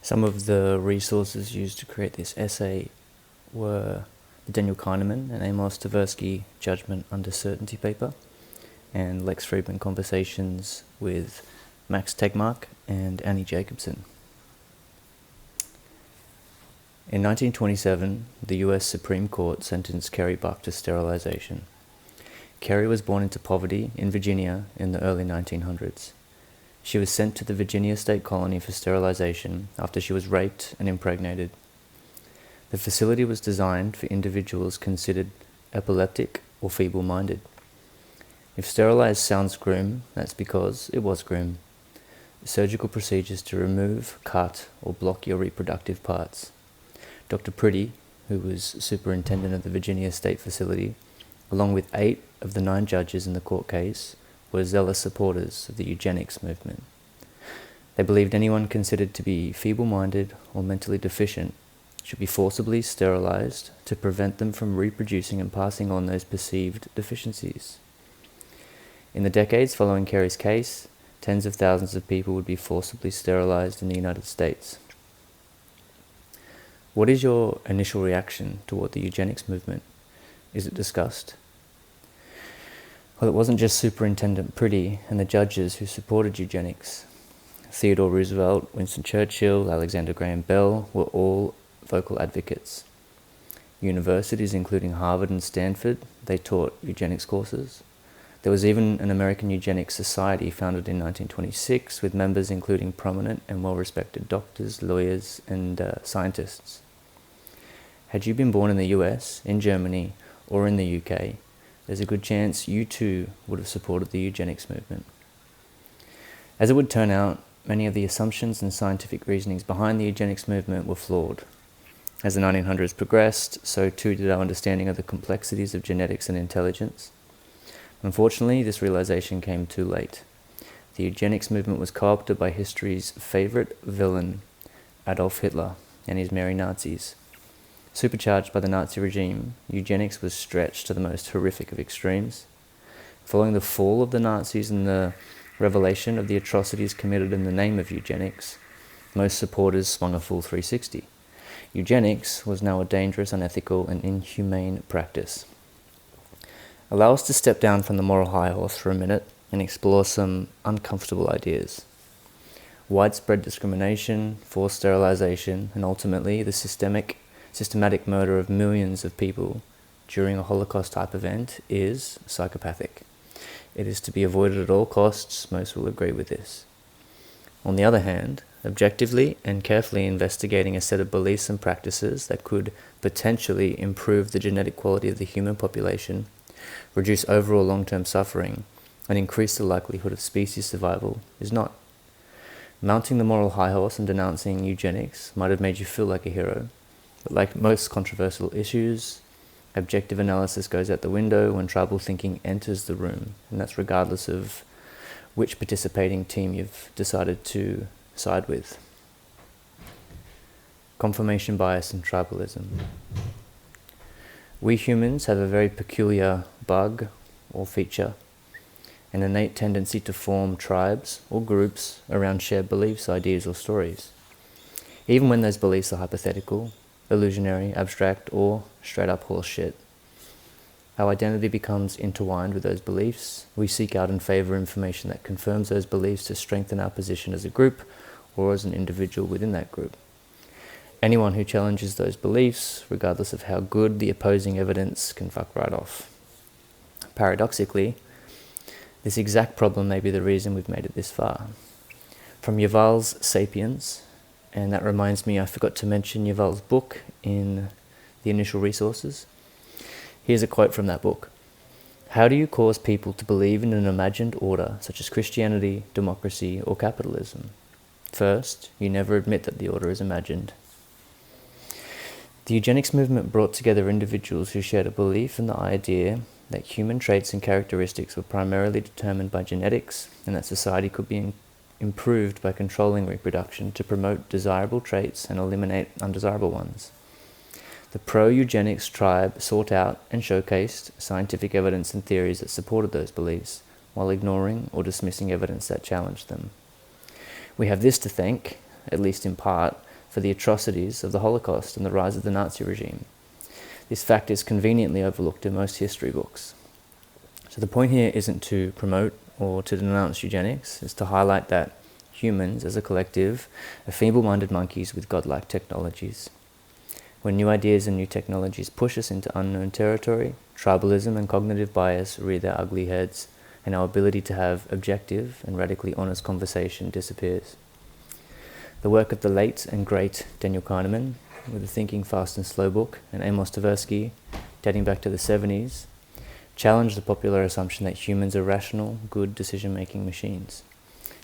Some of the resources used to create this essay were the Daniel Kahneman and Amos Tversky Judgment Under Certainty paper, and Lex Friedman conversations with Max Tegmark and Annie Jacobson. In 1927, the US Supreme Court sentenced Carrie Buck to sterilization. Carrie was born into poverty in Virginia in the early 1900s. She was sent to the Virginia State Colony for sterilization after she was raped and impregnated. The facility was designed for individuals considered epileptic or feeble-minded. If sterilized sounds grim, that's because it was grim. Surgical procedures to remove, cut, or block your reproductive parts. Dr. Priddy, who was superintendent of the Virginia State Facility, along with 8 of the 9 judges in the court case, were zealous supporters of the eugenics movement. They believed anyone considered to be feeble-minded or mentally deficient should be forcibly sterilized to prevent them from reproducing and passing on those perceived deficiencies. In the decades following Carrie's case, tens of thousands of people would be forcibly sterilized in the United States. What is your initial reaction toward the eugenics movement? Is it discussed? Well, it wasn't just Superintendent Priddy and the judges who supported eugenics. Theodore Roosevelt, Winston Churchill, Alexander Graham Bell were all vocal advocates. Universities, including Harvard and Stanford, they taught eugenics courses. There was even an American Eugenics Society founded in 1926 with members including prominent and well-respected doctors, lawyers, and scientists. Had you been born in the US, in Germany, or in the UK, there's a good chance you too would have supported the eugenics movement. As it would turn out, many of the assumptions and scientific reasonings behind the eugenics movement were flawed. As the 1900s progressed, so too did our understanding of the complexities of genetics and intelligence. Unfortunately, this realization came too late. The eugenics movement was co-opted by history's favorite villain, Adolf Hitler, and his merry Nazis. Supercharged by the Nazi regime, eugenics was stretched to the most horrific of extremes. Following the fall of the Nazis and the revelation of the atrocities committed in the name of eugenics, most supporters swung a full 360. Eugenics was now a dangerous, unethical, and inhumane practice. Allow us to step down from the moral high horse for a minute and explore some uncomfortable ideas. Widespread discrimination, forced sterilization, and ultimately the systematic murder of millions of people during a Holocaust-type event is psychopathic. It is to be avoided at all costs. Most will agree with this. On the other hand, objectively and carefully investigating a set of beliefs and practices that could potentially improve the genetic quality of the human population, reduce overall long-term suffering, and increase the likelihood of species survival is not. Mounting the moral high horse and denouncing eugenics might have made you feel like a hero, but like most controversial issues, objective analysis goes out the window when tribal thinking enters the room, and that's regardless of which participating team you've decided to side with. Confirmation bias and tribalism. We humans have a very peculiar bug or feature, an innate tendency to form tribes or groups around shared beliefs, ideas, or stories, even when those beliefs are hypothetical, illusionary, abstract, or straight up horse shit. Our identity becomes intertwined with those beliefs. We seek out and favor information that confirms those beliefs to strengthen our position as a group or as an individual within that group. Anyone who challenges those beliefs, regardless of how good the opposing evidence, can fuck right off. Paradoxically, this exact problem may be the reason we've made it this far. From Yuval's Sapiens, and that reminds me, I forgot to mention Yuval's book in the initial resources. Here's a quote from that book. How do you cause people to believe in an imagined order such as Christianity, democracy, or capitalism? First, you never admit that the order is imagined. The eugenics movement brought together individuals who shared a belief in the idea that human traits and characteristics were primarily determined by genetics, and that society could be improved by controlling reproduction to promote desirable traits and eliminate undesirable ones. The pro-eugenics tribe sought out and showcased scientific evidence and theories that supported those beliefs, while ignoring or dismissing evidence that challenged them. We have this to thank, at least in part, for the atrocities of the Holocaust and the rise of the Nazi regime. This fact is conveniently overlooked in most history books. So the point here isn't to promote or to denounce eugenics, it's to highlight that humans, as a collective, are feeble-minded monkeys with godlike technologies. When new ideas and new technologies push us into unknown territory, tribalism and cognitive bias rear their ugly heads, and our ability to have objective and radically honest conversation disappears. The work of the late and great Daniel Kahneman, with the Thinking Fast and Slow book, and Amos Tversky, dating back to the 70s, challenged the popular assumption that humans are rational, good decision-making machines.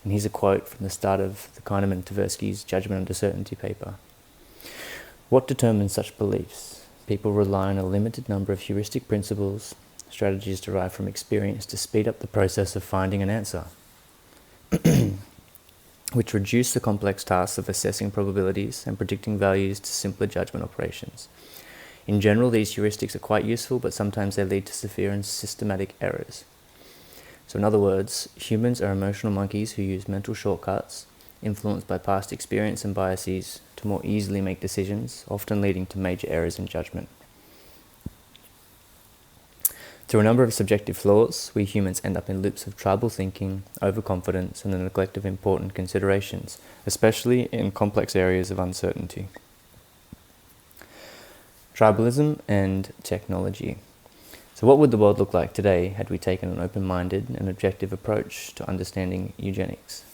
And here's a quote from the start of the Kahneman-Tversky's Judgment Under Certainty paper. What determines such beliefs? People rely on a limited number of heuristic principles, strategies derived from experience to speed up the process of finding an answer, which reduce the complex tasks of assessing probabilities and predicting values to simpler judgment operations. In general, these heuristics are quite useful, but sometimes they lead to severe and systematic errors. So in other words, humans are emotional monkeys who use mental shortcuts, influenced by past experience and biases, to more easily make decisions, often leading to major errors in judgment. Through a number of subjective flaws, we humans end up in loops of tribal thinking, overconfidence, and the neglect of important considerations, especially in complex areas of uncertainty. Tribalism and technology. So what would the world look like today had we taken an open-minded and objective approach to understanding eugenics?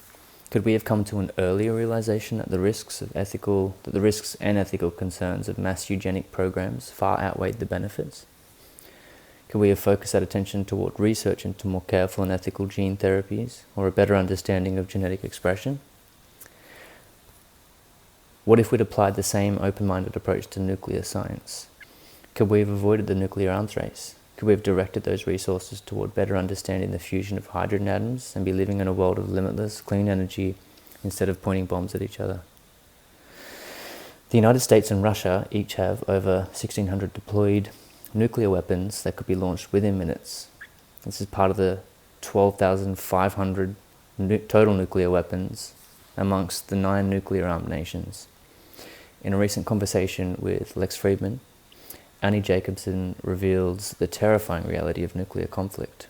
Could we have come to an earlier realization that the risks and ethical concerns of mass eugenic programs far outweighed the benefits? Could we have focused that attention toward research into more careful and ethical gene therapies, or a better understanding of genetic expression? What if we'd applied the same open-minded approach to nuclear science? Could we have avoided the nuclear arms race? Could we have directed those resources toward better understanding the fusion of hydrogen atoms and be living in a world of limitless, clean energy instead of pointing bombs at each other? The United States and Russia each have over 1,600 deployed nuclear weapons that could be launched within minutes. This is part of the 12,500 total nuclear weapons amongst the 9 nuclear-armed nations. In a recent conversation with Lex Friedman, Annie Jacobson reveals the terrifying reality of nuclear conflict.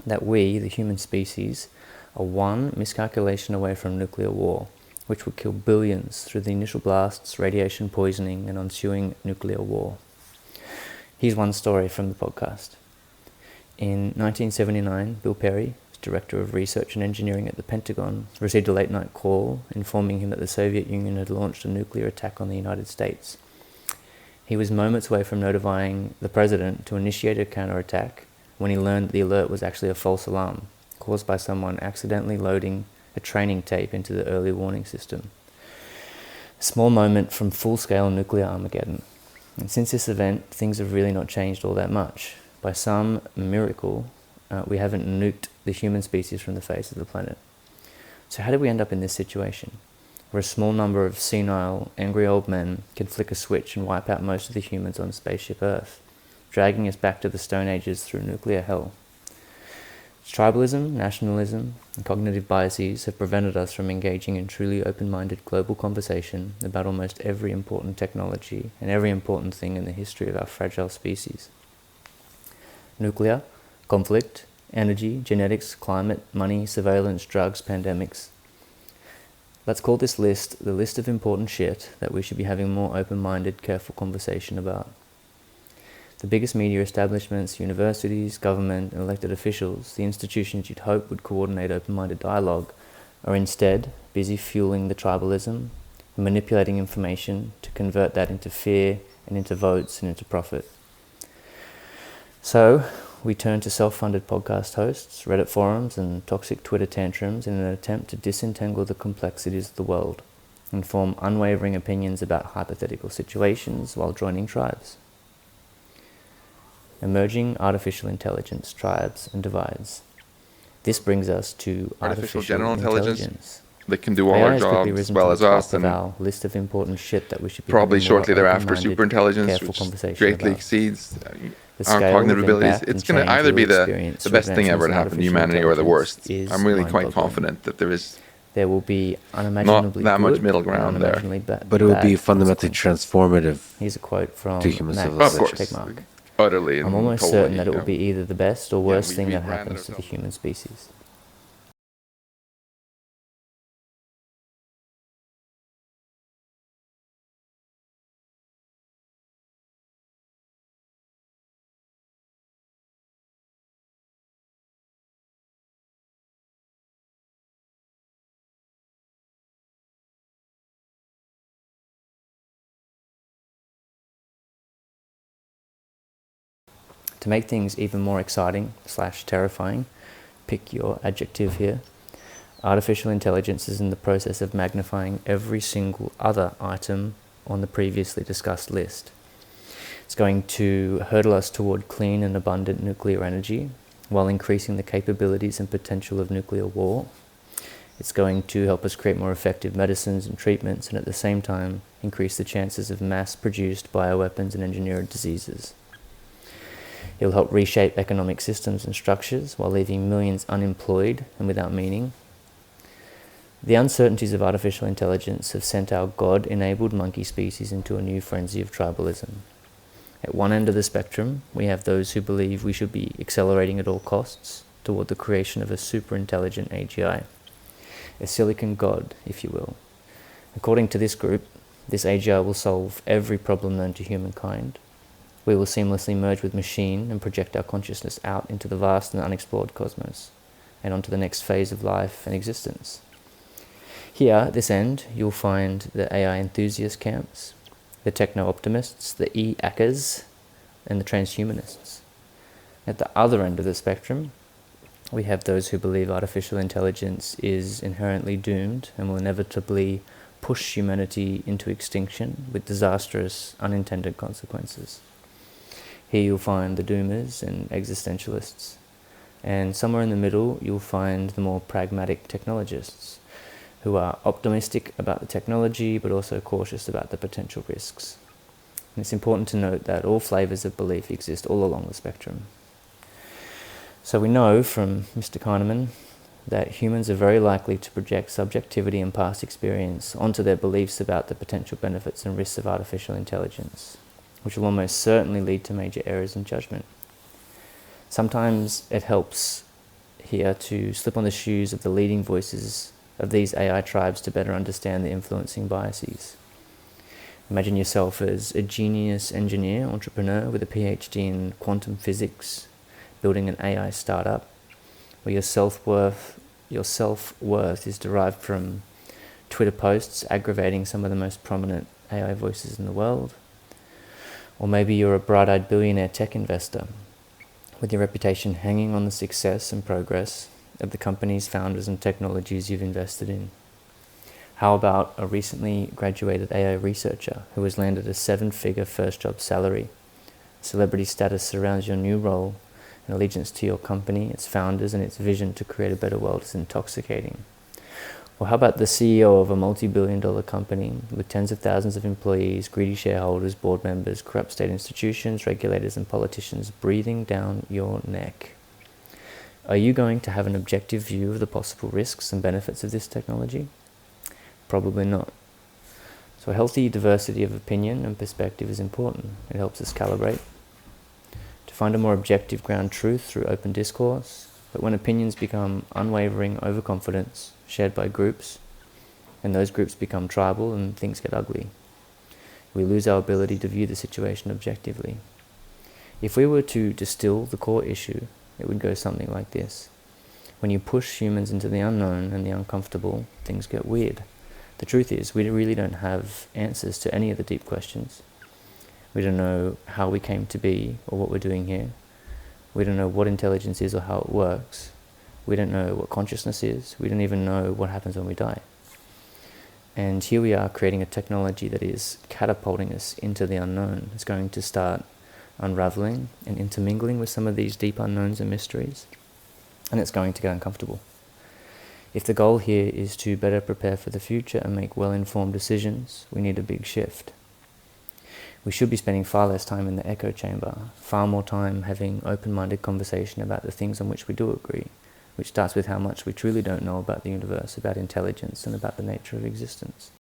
That we, the human species, are one miscalculation away from nuclear war, which would kill billions through the initial blasts, radiation poisoning, and ensuing nuclear war. Here's one story from the podcast. In 1979, Bill Perry, Director of Research and Engineering at the Pentagon, received a late-night call informing him that the Soviet Union had launched a nuclear attack on the United States. He was moments away from notifying the president to initiate a counterattack when he learned that the alert was actually a false alarm caused by someone accidentally loading a training tape into the early warning system. A small moment from full-scale nuclear Armageddon. And since this event, things have really not changed all that much. By some miracle, we haven't nuked the human species from the face of the planet. So how did we end up in this situation, where a small number of senile, angry old men can flick a switch and wipe out most of the humans on spaceship Earth, dragging us back to the Stone Ages through nuclear hell? Tribalism, nationalism, and cognitive biases have prevented us from engaging in truly open-minded global conversation about almost every important technology and every important thing in the history of our fragile species. Nuclear, conflict, energy, genetics, climate, money, surveillance, drugs, pandemics. Let's call this list the list of important shit that we should be having more open-minded, careful conversation about. The biggest media establishments, universities, government, and elected officials, the institutions you'd hope would coordinate open-minded dialogue, are instead busy fueling the tribalism and manipulating information to convert that into fear and into votes and into profit. So, we turn to self-funded podcast hosts, Reddit forums, and toxic Twitter tantrums in an attempt to disentangle the complexities of the world and form unwavering opinions about hypothetical situations while joining tribes. Emerging artificial intelligence, tribes, and divides. This brings us to artificial general intelligence. That can do all our jobs as well as us, and our list of important shit that we should be probably shortly thereafter superintelligence, which greatly exceeds our cognitive abilities. It's going to either be the best thing ever to happen to humanity or the worst. I'm really quite confident that there is there will be unimaginably not that good much middle ground there. But it would be fundamentally transformative. Here's a quote from to human Max civilization. Tegmark. Utterly. I'm almost certain that it will be either the best or worst thing that happens to the human species. To make things even more exciting / terrifying, pick your adjective here, artificial intelligence is in the process of magnifying every single other item on the previously discussed list. It's going to hurdle us toward clean and abundant nuclear energy while increasing the capabilities and potential of nuclear war. It's going to help us create more effective medicines and treatments, and at the same time increase the chances of mass-produced bioweapons and engineered diseases. It will help reshape economic systems and structures while leaving millions unemployed and without meaning. The uncertainties of artificial intelligence have sent our God-enabled monkey species into a new frenzy of tribalism. At one end of the spectrum, we have those who believe we should be accelerating at all costs toward the creation of a super-intelligent AGI, a silicon god, if you will. According to this group, this AGI will solve every problem known to humankind. We will seamlessly merge with machine and project our consciousness out into the vast and unexplored cosmos, and onto the next phase of life and existence. Here, at this end, you'll find the AI enthusiast camps, the techno-optimists, the e-hackers, and the transhumanists. At the other end of the spectrum, we have those who believe artificial intelligence is inherently doomed and will inevitably push humanity into extinction with disastrous unintended consequences. Here you'll find the doomers and existentialists, and somewhere in the middle you'll find the more pragmatic technologists, who are optimistic about the technology but also cautious about the potential risks. And it's important to note that all flavors of belief exist all along the spectrum. So we know from Mr. Kahneman that humans are very likely to project subjectivity and past experience onto their beliefs about the potential benefits and risks of artificial intelligence, which will almost certainly lead to major errors in judgment. Sometimes it helps here to slip on the shoes of the leading voices of these AI tribes to better understand the influencing biases. Imagine yourself as a genius engineer, entrepreneur with a PhD in quantum physics, building an AI startup, where your self-worth is derived from Twitter posts aggravating some of the most prominent AI voices in the world. Or maybe you're a bright-eyed billionaire tech investor with your reputation hanging on the success and progress of the companies, founders, and technologies you've invested in. How about a recently graduated AI researcher who has landed a 7-figure first job salary? Celebrity status surrounds your new role, and allegiance to your company, its founders, and its vision to create a better world is intoxicating. Or how about the CEO of a multi-billion-dollar company with tens of thousands of employees, greedy shareholders, board members, corrupt state institutions, regulators, and politicians breathing down your neck? Are you going to have an objective view of the possible risks and benefits of this technology? Probably not. So a healthy diversity of opinion and perspective is important. It helps us calibrate, to find a more objective ground truth through open discourse. But when opinions become unwavering overconfidence shared by groups, and those groups become tribal and things get ugly, we lose our ability to view the situation objectively. If we were to distill the core issue, it would go something like this. When you push humans into the unknown and the uncomfortable, things get weird. The truth is, we really don't have answers to any of the deep questions. We don't know how we came to be or what we're doing here. We don't know what intelligence is or how it works. We don't know what consciousness is. We don't even know what happens when we die. And here we are creating a technology that is catapulting us into the unknown. It's going to start unraveling and intermingling with some of these deep unknowns and mysteries. And it's going to get uncomfortable. If the goal here is to better prepare for the future and make well-informed decisions, we need a big shift. We should be spending far less time in the echo chamber, far more time having open-minded conversation about the things on which we do agree, which starts with how much we truly don't know about the universe, about intelligence, and about the nature of existence.